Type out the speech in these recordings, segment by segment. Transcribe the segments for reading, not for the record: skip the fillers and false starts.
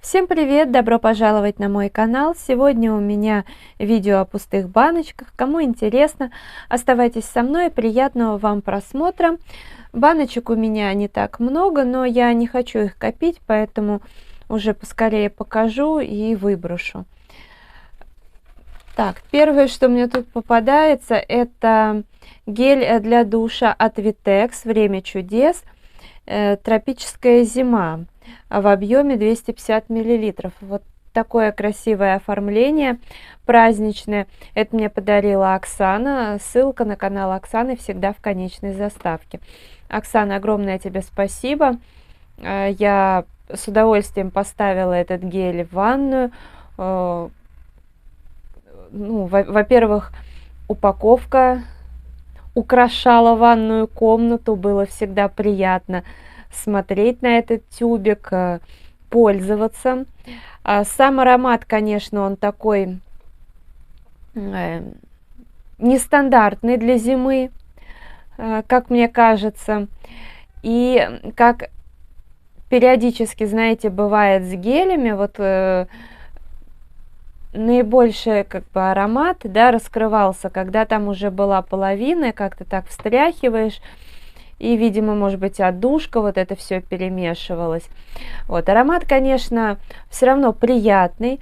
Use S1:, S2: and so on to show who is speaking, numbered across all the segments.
S1: Всем привет! Добро пожаловать на мой канал! Сегодня у меня видео о пустых баночках. Кому интересно, оставайтесь со мной. Приятного вам просмотра. Баночек у меня не так много, но я не хочу их копить, поэтому уже поскорее покажу и выброшу. Так, первое, что мне тут попадается, это гель для душа от Vitex «Время чудес», тропическая зима в объеме 250 миллилитров. Вот такое красивое оформление праздничное. Это мне подарила Оксана. Ссылка на канал Оксаны всегда в конечной заставке. Оксана, огромное тебе спасибо. Я с удовольствием поставила этот гель в ванную. Во-первых, упаковка украшала ванную комнату, было всегда приятно смотреть на этот тюбик, пользоваться. Сам аромат, конечно, он такой нестандартный для зимы, как мне кажется. И как периодически, знаете, бывает с гелями, вот наибольший аромат, да, раскрывался, когда там уже была половина, как-то так встряхиваешь, и, видимо, может быть, отдушка, вот это все перемешивалось. Вот, аромат, конечно, все равно приятный,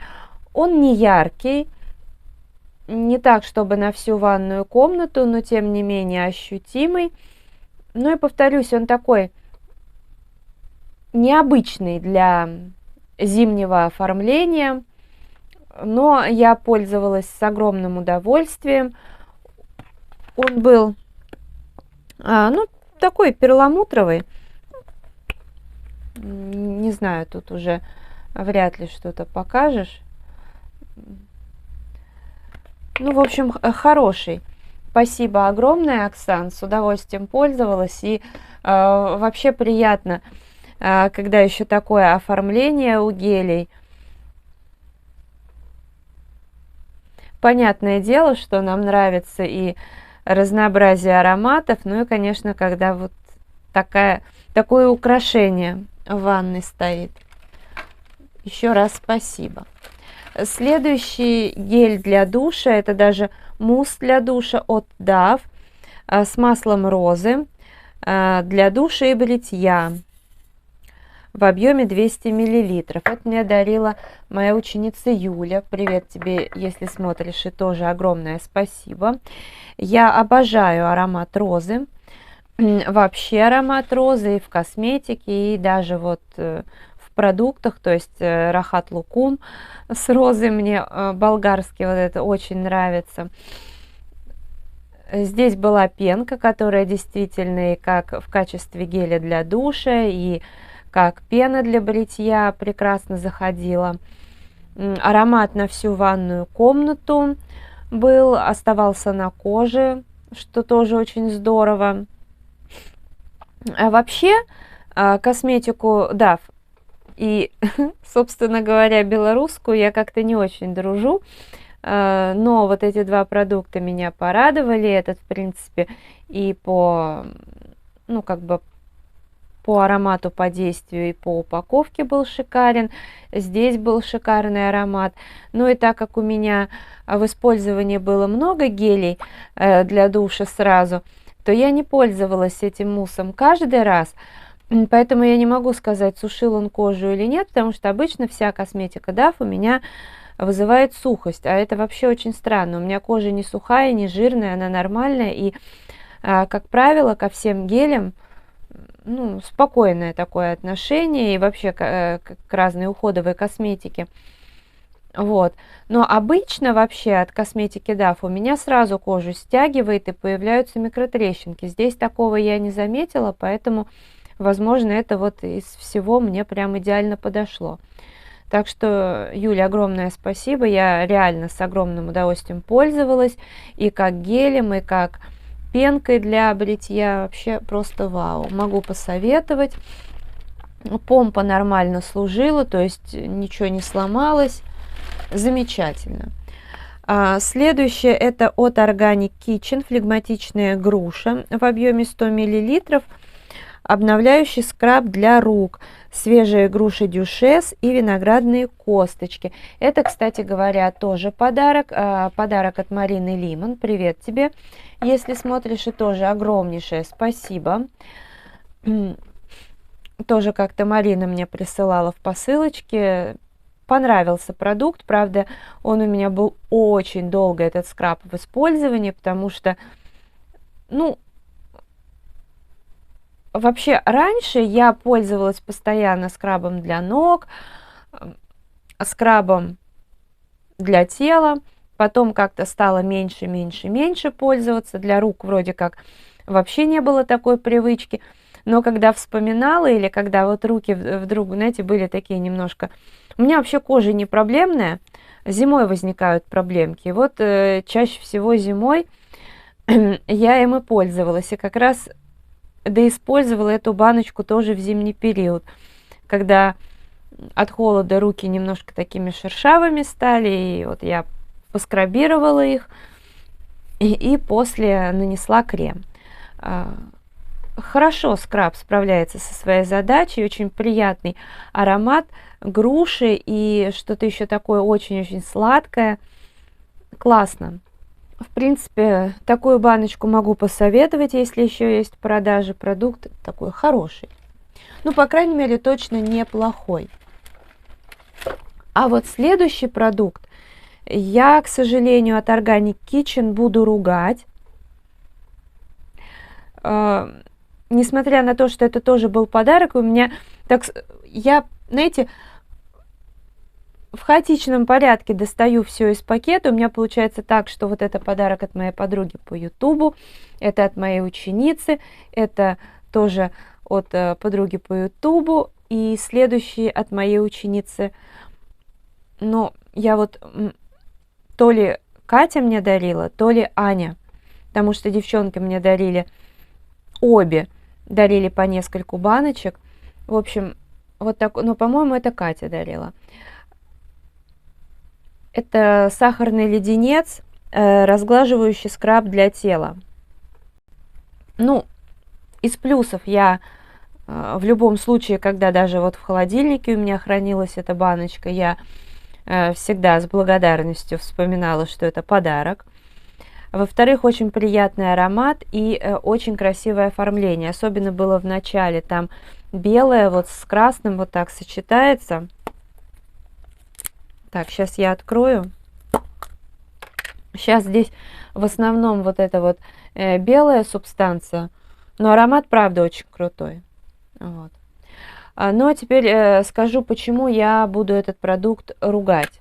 S1: он не яркий, не так, чтобы на всю ванную комнату, но, тем не менее, ощутимый. Ну и, повторюсь, он такой необычный для зимнего оформления, но я пользовалась с огромным удовольствием. Он был, такой перламутровый. Не знаю, тут уже вряд ли что-то покажешь. Ну, в общем, хороший. Спасибо огромное, Оксан. С удовольствием пользовалась. И вообще приятно, когда еще такое оформление у гелей. Понятное дело, что нам нравится и разнообразие ароматов, ну и, конечно, когда вот такое украшение в ванной стоит. Еще раз спасибо. Следующий гель для душа, это даже мусс для душа от Dove с маслом розы для душа и бритья в объеме 200 миллилитров. Это мне дарила моя ученица Юля. Привет тебе, если смотришь, и тоже огромное спасибо. Я обожаю аромат розы. Вообще аромат розы и в косметике, и даже вот в продуктах, то есть Рахат Лукум с розой мне болгарский вот это очень нравится. Здесь была пенка, которая действительно и как в качестве геля для душа, и как пена для бритья прекрасно заходила. Аромат на всю ванную комнату был, оставался на коже, что тоже очень здорово. А вообще косметику Dove и, собственно говоря, белорусскую я как-то не очень дружу, но вот эти два продукта меня порадовали. Этот, в принципе, и по аромату, по действию и по упаковке был шикарен. Здесь был шикарный аромат. Ну и так как у меня в использовании было много гелей для душа сразу, то я не пользовалась этим муссом каждый раз. Поэтому я не могу сказать, сушил он кожу или нет, потому что обычно вся косметика Dove у меня вызывает сухость. А это вообще очень странно. У меня кожа не сухая, не жирная, она нормальная. И, как правило, ко всем гелям спокойное такое отношение и вообще к разной уходовой косметике. Вот. Но обычно вообще от косметики Dove у меня сразу кожу стягивает и появляются микротрещинки. Здесь такого я не заметила, поэтому, возможно, это вот из всего мне прям идеально подошло. Так что, Юля, огромное спасибо. Я реально с огромным удовольствием пользовалась и как гелем, и как пенкой для бритья. Вообще просто вау. Могу посоветовать. Помпа нормально служила, то есть ничего не сломалось. Замечательно. Следующее это от Organic Kitchen флегматичная груша в объеме 100 мл. обновляющий скраб для рук, свежие груши дюшес и виноградные косточки. Это, кстати говоря, тоже подарок, подарок от Марины Лимон. Привет тебе, если смотришь, и тоже огромнейшее спасибо. Тоже как-то Марина мне присылала в посылочке. Понравился продукт, правда, он у меня был очень долго, этот скраб, в использовании, потому что, ну, вообще раньше я пользовалась постоянно скрабом для ног, скрабом для тела, потом как-то стало меньше, меньше, меньше пользоваться, для рук вроде как вообще не было такой привычки. Но когда вспоминала или когда вот руки вдруг, знаете, были такие немножко... У меня вообще кожа не проблемная, зимой возникают проблемки. Вот чаще всего зимой я им и пользовалась. И как раз доиспользовала эту баночку тоже в зимний период, когда от холода руки немножко такими шершавыми стали. И вот я поскрабировала их и после нанесла крем. Хорошо скраб справляется со своей задачей, очень приятный аромат груши и что-то еще такое очень-очень сладкое. Классно. В принципе, такую баночку могу посоветовать, если еще есть в продаже. Продукт такой хороший. Ну, по крайней мере, точно неплохой. А вот следующий продукт я, к сожалению, от Organic Kitchen буду ругать. Несмотря на то, что это тоже был подарок, у меня, так, я, знаете, в хаотичном порядке достаю все из пакета. У меня получается так, что вот это подарок от моей подруги по Ютубу, это от моей ученицы, это тоже от подруги по Ютубу, и следующий от моей ученицы. Но я вот то ли Катя мне дарила, то ли Аня, потому что девчонки мне дарили обе. Дарили по нескольку баночек. В общем, вот так, но, по-моему, это Катя дарила. Это сахарный леденец, разглаживающий скраб для тела. Ну, из плюсов я в любом случае, когда даже вот в холодильнике у меня хранилась эта баночка, я всегда с благодарностью вспоминала, что это подарок. Во-вторых, очень приятный аромат и очень красивое оформление. Особенно было в начале. Там белое вот с красным вот так сочетается. Так, сейчас я открою. Сейчас здесь в основном вот эта вот белая субстанция. Но аромат, правда, очень крутой. Вот. Ну, а теперь скажу, почему я буду этот продукт ругать.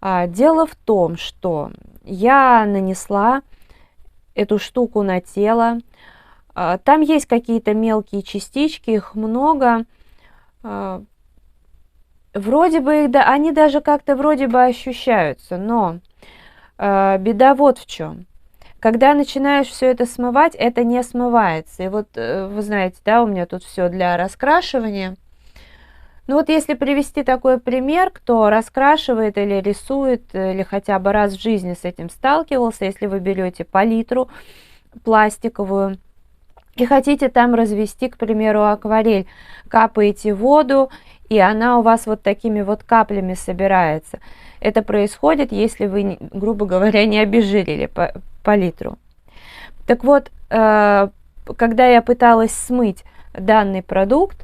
S1: Дело в том, что я нанесла эту штуку на тело. Там есть какие-то мелкие частички, их много. Вроде бы, да, они даже как-то вроде бы ощущаются, но беда вот в чем. Когда начинаешь все это смывать, это не смывается. И вот вы знаете, да, у меня тут все для раскрашивания. Ну вот если привести такой пример, кто раскрашивает или рисует, или хотя бы раз в жизни с этим сталкивался, если вы берете палитру пластиковую и хотите там развести, к примеру, акварель, капаете воду, и она у вас вот такими вот каплями собирается. Это происходит, если вы, грубо говоря, не обезжирили палитру. Так вот, когда я пыталась смыть данный продукт,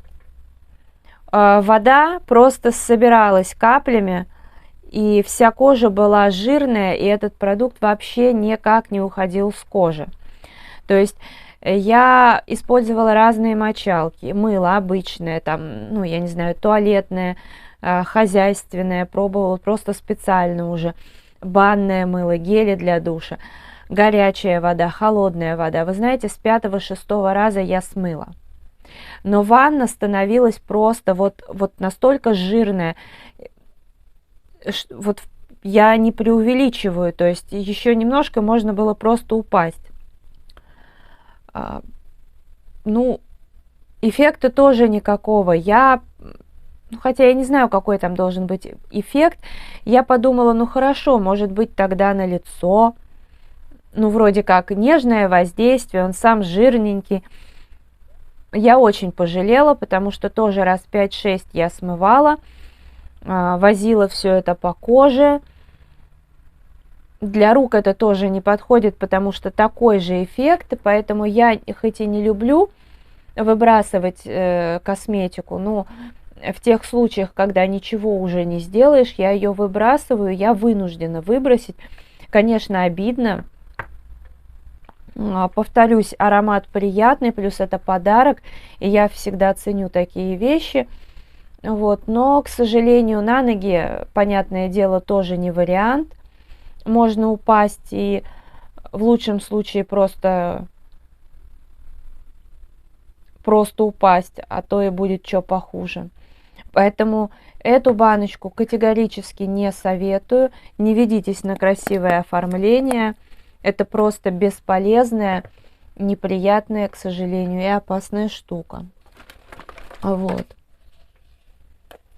S1: вода просто собиралась каплями, и вся кожа была жирная, и этот продукт вообще никак не уходил с кожи. То есть я использовала разные мочалки, мыло обычное, там, ну, я не знаю, туалетное, хозяйственное, пробовала просто специально уже, банное мыло, гели для душа, горячая вода, холодная вода. Вы знаете, с 5-6 раза я смыла. Но ванна становилась просто вот настолько жирная, вот я не преувеличиваю, то есть еще немножко можно было просто упасть. Ну, эффекта тоже никакого. Хотя я не знаю, какой там должен быть эффект, я подумала, ну хорошо, может быть тогда на лицо, ну вроде как нежное воздействие, он сам жирненький. Я очень пожалела, потому что тоже раз 5-6 я смывала, возила все это по коже. Для рук это тоже не подходит, потому что такой же эффект, поэтому я хоть и не люблю выбрасывать косметику, но в тех случаях, когда ничего уже не сделаешь, я ее выбрасываю, я вынуждена выбросить. Конечно, обидно. Повторюсь, аромат приятный, плюс это подарок, и я всегда ценю такие вещи. Вот. Но, к сожалению, на ноги, понятное дело, тоже не вариант. Можно упасть и в лучшем случае просто упасть, а то и будет что похуже. Поэтому эту баночку категорически не советую. Не ведитесь на красивое оформление. Это просто бесполезная, неприятная, к сожалению, и опасная штука. Вот.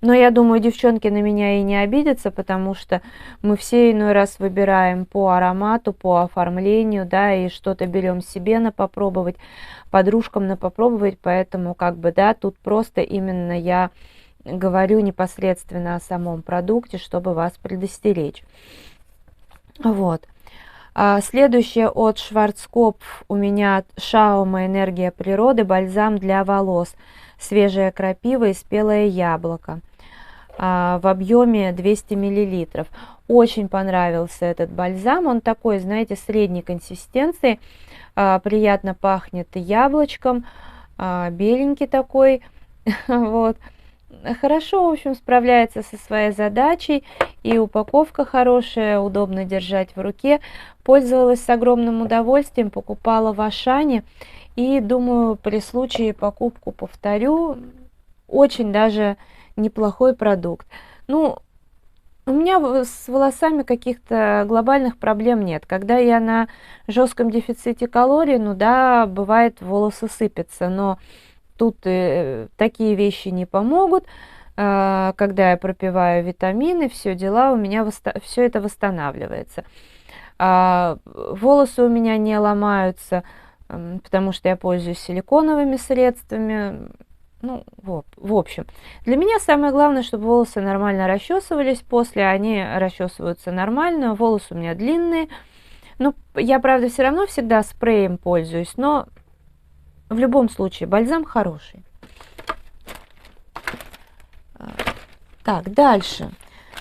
S1: Но я думаю, девчонки на меня и не обидятся, потому что мы все иной раз выбираем по аромату, по оформлению, да, и что-то берем себе на попробовать, подружкам на попробовать, поэтому как бы, да, тут просто именно я говорю непосредственно о самом продукте, чтобы вас предостеречь. Вот. Следующее от Шварцкопф у меня Шаума «Энергия природы», бальзам для волос, свежая крапива и спелое яблоко в объеме 200 мл. Очень понравился этот бальзам, он такой, знаете, средней консистенции, приятно пахнет яблочком, беленький такой, вот. Хорошо, в общем, справляется со своей задачей, и упаковка хорошая, удобно держать в руке. Пользовалась с огромным удовольствием, покупала в Ашане, и думаю, при случае покупку повторю. Очень даже неплохой продукт. Ну, у меня с волосами каких-то глобальных проблем нет. Когда я на жестком дефиците калорий, ну да, бывает, волосы сыпятся, но тут такие вещи не помогут. Когда я пропиваю витамины, все дела, у меня все это восстанавливается. Волосы у меня не ломаются, потому что я пользуюсь силиконовыми средствами. Ну, в общем, для меня самое главное, чтобы волосы нормально расчесывались. После они расчесываются нормально. Волосы у меня длинные. Ну, я, правда, все равно всегда спреем пользуюсь, но в любом случае бальзам хороший. Так, дальше.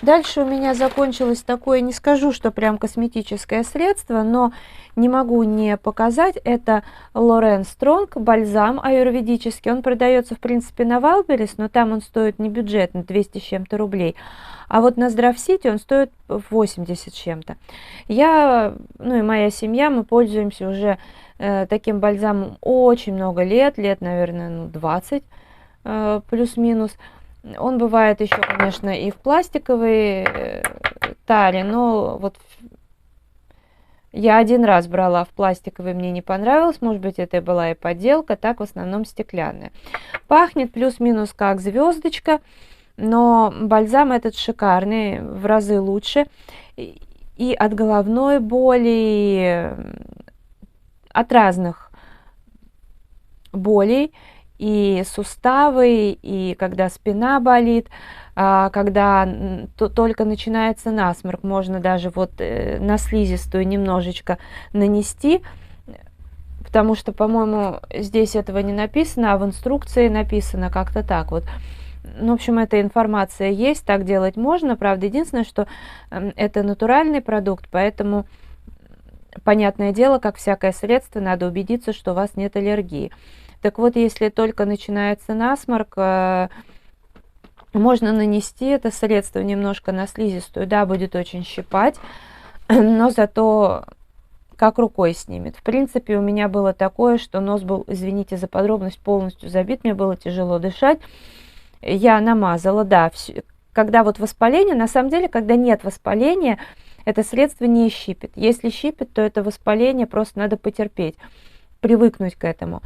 S1: Дальше у меня закончилось такое, не скажу, что прям косметическое средство, но не могу не показать. Это Лорен Стронг, бальзам аюрведический. Он продается, в принципе, на Вайлдберрис, но там он стоит не бюджетно, 200 с чем-то рублей. А вот на Здравсити он стоит 80 с чем-то. Я, ну и моя семья, мы пользуемся уже таким бальзамом очень много лет, наверное, 20 плюс-минус. Он бывает еще, конечно, и в пластиковой таре, но вот я один раз брала в пластиковой, мне не понравилось, может быть, это была и подделка, так в основном стеклянная. Пахнет плюс-минус как звездочка, но бальзам этот шикарный, в разы лучше. И от головной боли, от разных болей, и суставы, и когда спина болит, когда только начинается насморк, можно даже вот на слизистую немножечко нанести, потому что, по-моему, здесь этого не написано, а в инструкции написано как-то так вот. Ну, в общем, эта информация есть, так делать можно, правда, единственное, что это натуральный продукт, поэтому, понятное дело, как всякое средство, надо убедиться, что у вас нет аллергии. Так вот, если только начинается насморк, можно нанести это средство немножко на слизистую. Да, будет очень щипать, но зато как рукой снимет. В принципе, у меня было такое, что нос был, извините за подробность, полностью забит, мне было тяжело дышать. Я намазала, да, когда вот воспаление, на самом деле, когда нет воспаления, это средство не щипит. Если щипит, то это воспаление, просто надо потерпеть, привыкнуть к этому.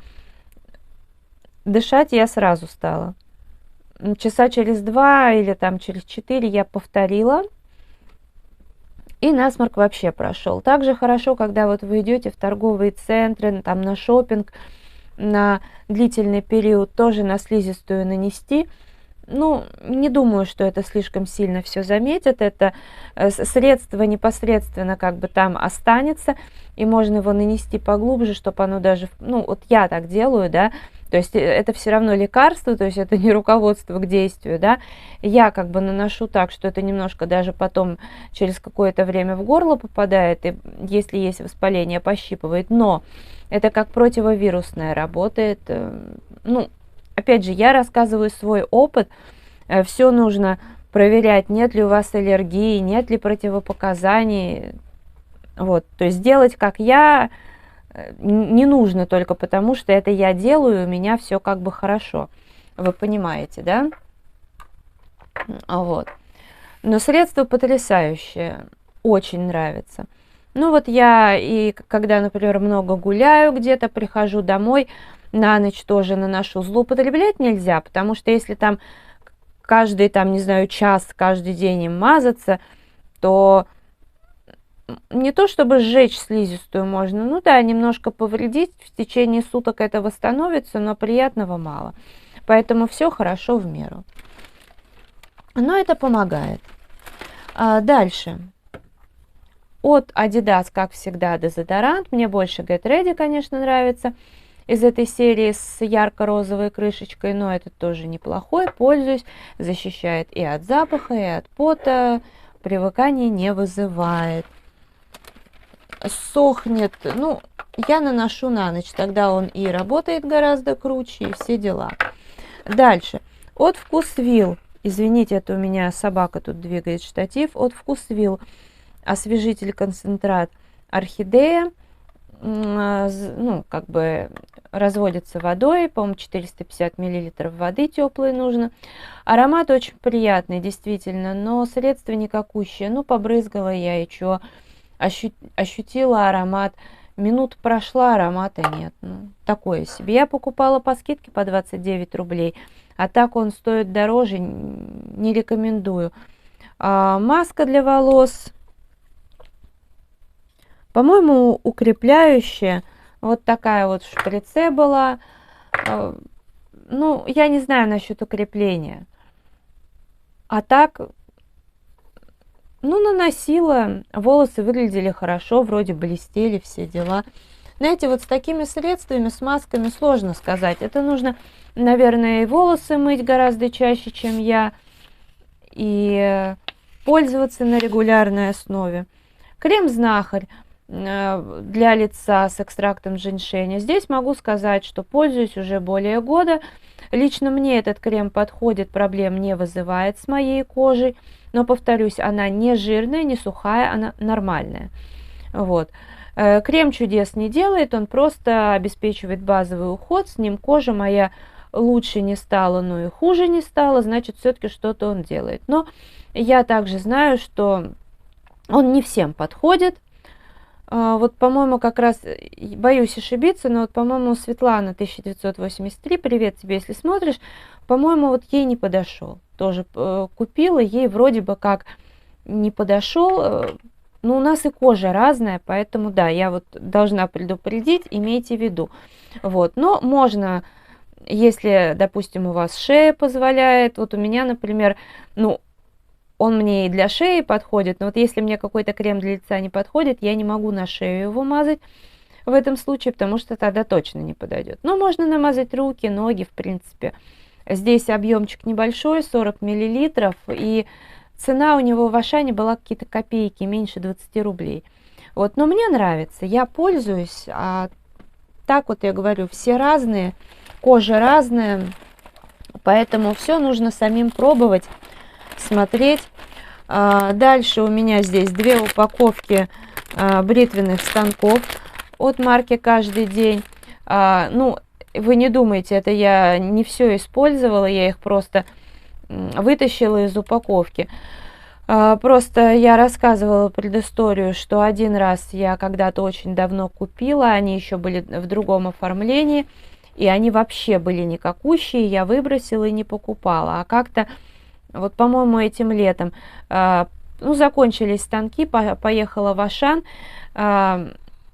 S1: Дышать я сразу стала. Часа через 2 или там через 4 я повторила, и насморк вообще прошел. Также хорошо, когда вот вы идете в торговые центры, там на шопинг, на длительный период тоже на слизистую нанести. Ну, не думаю, что это слишком сильно все заметит. Это средство непосредственно как бы там останется, и можно его нанести поглубже, чтобы оно даже, ну, вот я так делаю, да, то есть это все равно лекарство, то есть это не руководство к действию, да, я как бы наношу так, что это немножко даже потом через какое-то время в горло попадает, и если есть воспаление, пощипывает, но это как противовирусное работает, ну, опять же, я рассказываю свой опыт, все нужно проверять, нет ли у вас аллергии, нет ли противопоказаний, вот, то есть делать как я не нужно только потому, что это я делаю, у меня все как бы хорошо, вы понимаете, да? Вот. Но средство потрясающее, очень нравится. Ну вот я и когда, например, много гуляю где-то, прихожу домой, на ночь тоже наношу. Злоупотреблять нельзя, потому что если там каждый, там, не знаю, час, каждый день им мазаться, то не то чтобы сжечь слизистую можно, ну да, немножко повредить, в течение суток это восстановится, но приятного мало. Поэтому все хорошо в меру. Но это помогает. Дальше. От Adidas, как всегда, дезодорант. Мне больше Get Ready, конечно, нравится. Из этой серии с ярко-розовой крышечкой, но это тоже неплохой, пользуюсь, защищает и от запаха, и от пота, привыкания не вызывает. Сохнет, ну, я наношу на ночь, тогда он и работает гораздо круче, и все дела. Дальше, от Вкусвилл, извините, это у меня собака тут двигает штатив, от Вкусвилл, освежитель-концентрат орхидея, ну, как бы разводится водой, по-моему, 450 мл воды теплой нужно. Аромат очень приятный, действительно, но средство никакущее. Ну, побрызгала я и что, ощутила аромат. Минут прошла, аромата нет. Ну, такое себе. Я покупала по скидке по 29 рублей, а так он стоит дороже, не рекомендую. Маска для волос. По-моему, укрепляющая, вот такая вот в шприце была. Ну, я не знаю насчет укрепления. А так, ну, наносила, волосы выглядели хорошо, вроде блестели, все дела. Знаете, вот с такими средствами, с масками сложно сказать. Это нужно, наверное, и волосы мыть гораздо чаще, чем я, и пользоваться на регулярной основе. Крем-знахарь для лица с экстрактом женьшеня. Здесь могу сказать, что пользуюсь уже более года. Лично мне этот крем подходит, проблем не вызывает с моей кожей. Но, повторюсь, она не жирная, не сухая, она нормальная. Вот. Крем чудес не делает, он просто обеспечивает базовый уход. С ним кожа моя лучше не стала, но и хуже не стала, значит, все-таки что-то он делает. Но я также знаю, что он не всем подходит. Вот, по-моему, как раз, боюсь ошибиться, но вот, по-моему, Светлана 1983, привет тебе, если смотришь, по-моему, вот ей не подошел. Тоже купила, ей вроде бы как не подошел. Но у нас и кожа разная, поэтому, да, я вот должна предупредить, имейте в виду. Вот, но можно, если, допустим, у вас шея позволяет, вот у меня, например, ну, он мне и для шеи подходит, но вот если мне какой-то крем для лица не подходит, я не могу на шею его мазать в этом случае, потому что тогда точно не подойдет. Но можно намазать руки, ноги, в принципе. Здесь объемчик небольшой, 40 мл, и цена у него в Ашане была какие-то копейки, меньше 20 рублей. Вот, но мне нравится, я пользуюсь, а так вот я говорю, все разные, кожа разная, поэтому все нужно самим пробовать, смотреть. Дальше у меня здесь 2 упаковки бритвенных станков от марки «Каждый день». Ну, вы не думайте, это я не все использовала, я их просто вытащила из упаковки. Просто я рассказывала предысторию, что один раз я когда-то очень давно купила, они еще были в другом оформлении, и они вообще были никакущие, я выбросила и не покупала. А как-то вот, по-моему, этим летом, ну, закончились станки, поехала в Ашан,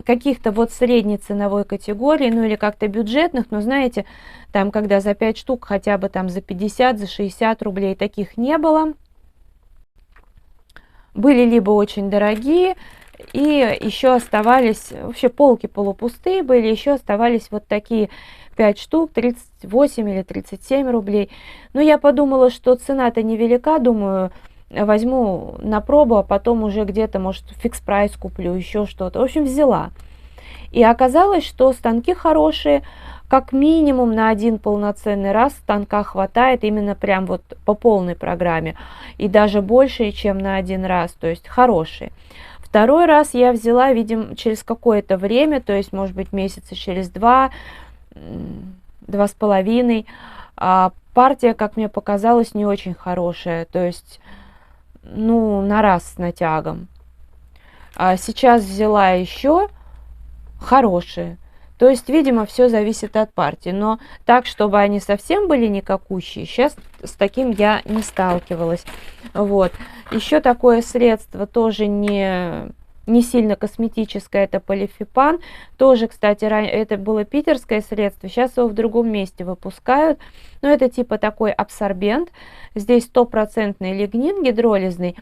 S1: каких-то вот средней ценовой категории, ну или как-то бюджетных, но знаете, там, когда за 5 штук хотя бы там за 50, за 60 рублей, таких не было. Были либо очень дорогие, и еще оставались, вообще полки полупустые были, еще оставались вот такие 5 штук, 38 или 37 рублей. Но я подумала, что цена-то невелика, думаю, возьму на пробу, а потом уже где-то, может, фикс-прайс куплю, еще что-то. В общем, взяла. И оказалось, что станки хорошие, как минимум на один полноценный раз станка хватает именно прям вот по полной программе. И даже больше, чем на один раз, то есть хорошие. Второй раз я взяла, видимо, через какое-то время, то есть, может быть, месяца через 2-2,5. Партия, как мне показалось, не очень хорошая, то есть, ну, на раз с натягом. А сейчас взяла еще хорошие. То есть, видимо, все зависит от партии. Но так, чтобы они совсем были никакущие, сейчас с таким я не сталкивалась. Вот. Еще такое средство тоже не сильно косметическое, это полифипан. Тоже, кстати, это было питерское средство, сейчас его в другом месте выпускают. Но это типа такой абсорбент. Здесь 100% лигнин гидролизный.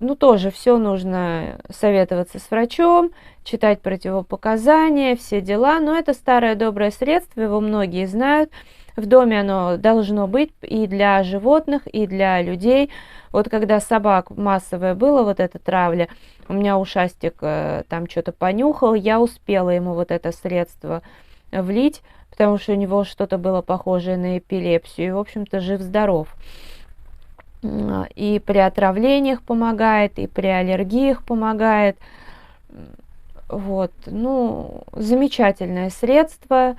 S1: Ну, тоже все нужно советоваться с врачом, читать противопоказания, все дела. Но это старое доброе средство, его многие знают. В доме оно должно быть и для животных, и для людей. Вот когда собак массовая была вот эта травля, у меня ушастик там что-то понюхал, я успела ему вот это средство влить, потому что у него что-то было похожее на эпилепсию. И, в общем-то, жив-здоров. И при отравлениях помогает, и при аллергиях помогает. Вот, ну, замечательное средство.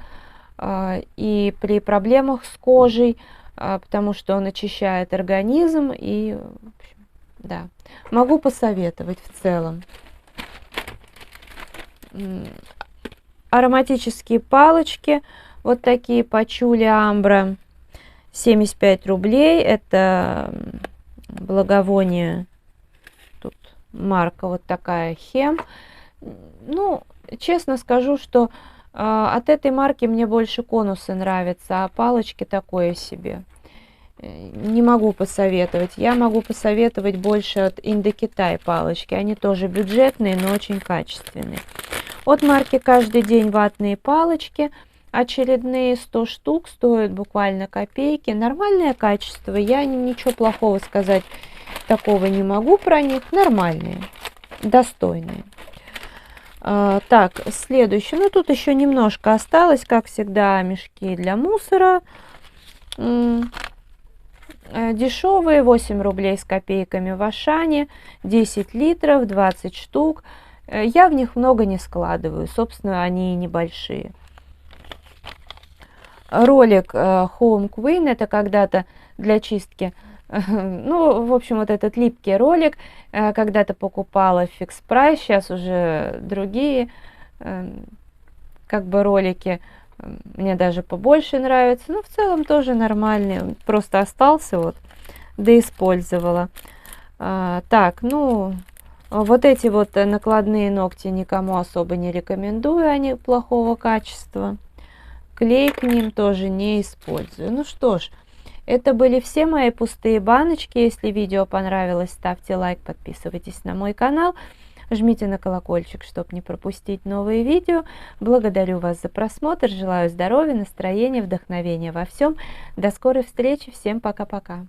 S1: И при проблемах с кожей, потому что он очищает организм. И, в общем, да, могу посоветовать в целом. Ароматические палочки, вот такие пачули амбра. 75 рублей, это благовоние, тут марка вот такая Хем. Ну, честно скажу, что от этой марки мне больше конусы нравятся, а палочки такое себе. Не могу посоветовать. Я могу посоветовать больше от Индокитай палочки. Они тоже бюджетные, но очень качественные. От марки «Каждый день» ватные палочки. Очередные 100 штук, стоят буквально копейки. Нормальное качество, я ничего плохого сказать такого не могу про них. Нормальные, достойные. Так, следующее. Ну, тут еще немножко осталось, как всегда, мешки для мусора. Дешевые, 8 рублей с копейками в Ашане, 10 литров, 20 штук. Я в них много не складываю, собственно, они и небольшие. Ролик Home Queen, это когда-то для чистки, ну, в общем, вот этот липкий ролик, когда-то покупала в фикс прайс, сейчас уже другие, как бы, ролики, мне даже побольше нравятся, но в целом тоже нормальный, просто остался вот, да использовала. Так, ну, вот эти вот накладные ногти никому особо не рекомендую, они плохого качества. Клей к ним тоже не использую. Ну что ж, это были все мои пустые баночки. Если видео понравилось, ставьте лайк, подписывайтесь на мой канал, жмите на колокольчик, чтобы не пропустить новые видео. Благодарю вас за просмотр, желаю здоровья, настроения, вдохновения во всем. До скорой встречи, всем пока-пока.